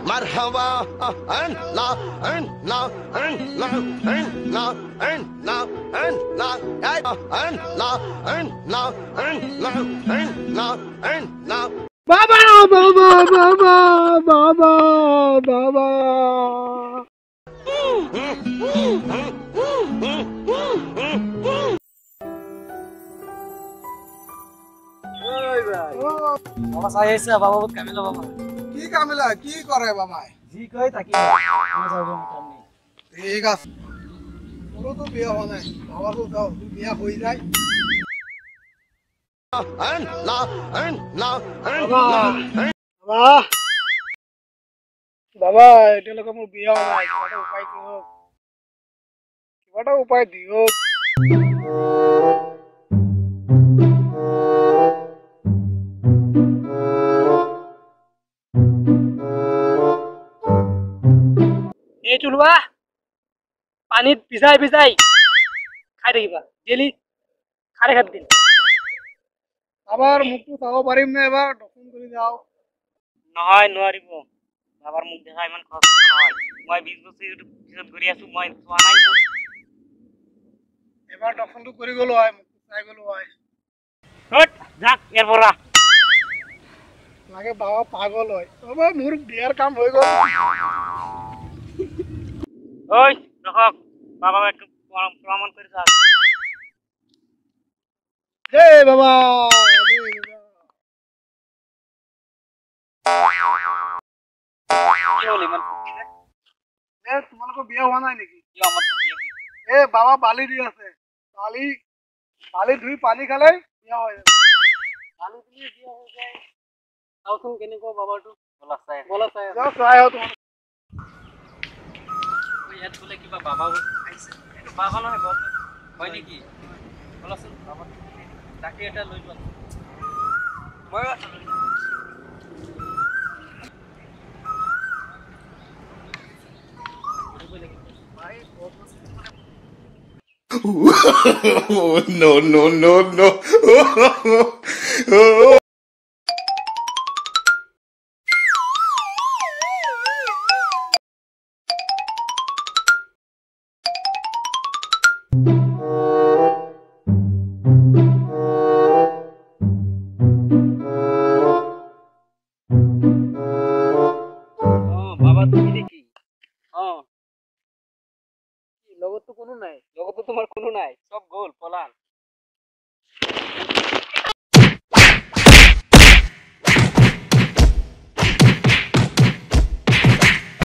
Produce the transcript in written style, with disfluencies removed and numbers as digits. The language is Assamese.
Marhaba, la, la, Baba, Baba, Baba, Baba, Baba. বাবা চাই আছে বাবা বহুত কামিলা বাবা কি কামিলা কি কৰে বাবাই জি কয় তাকি আমি যাব কাম নেই ঠিক আছে মোৰো তো বিয়া হোৱা নাই বাবাৰো যাও বিয়া হৈ যায় বাবা বাবা এতিয়ালৈকে মোৰ বিয়া হোৱা নাই কিবা এটা উপায় দিয়ক এই চুলুৱা পানীত ভিজাই ভিজাই খাই থাকিবা ডেইলি খাৰে খাত দিন আবাৰ মুখটো চাব পাৰিম নে এবাৰ দৰ্শন কৰি যাও নহয় নোৱাৰিব বাবাৰ মুখ দেখা ইমান কষ্ট নহয় মই 20 বছৰ পিছত ঘূৰি আছো মই চোৱা নাই এবাৰ দৰ্শনটো কৰি গলো হয় মুখটো চাই গলো হয় হট যাক এৰ পৰা লাগে বাবা পাগল হয় বাবা মোৰ বিয়াৰ কাম হৈ গল ওই ৰখক বাবা একটু প্ৰমাণ কৰে যাক জয় বাবা কি হল ইমান তোমালোকৰ বিয়া হোৱা নাই নেকি কি আমার তো বিয়ে এ বাবা বালি দি আছে বালি ধুই পানী খালে বিয়া হৈ যাব আলু দিয়ে বিয়ে হয়ে যায় চাওচোন কেনেকুৱা বাবাটো বলা চাই যাও চাই আহো তোমালোক ওই ইয়াত বোলে কিবা বাবা আইছে এইটো বাবা নহয় গল হয় নেকি বলাচোন বাবা তাকে এটা লৈ লোৱা মই no, no, no, no. বাবা তুমি দেখি লগতো কোনো নাই লগতো তোমার কোনো নাই সব গোল পলান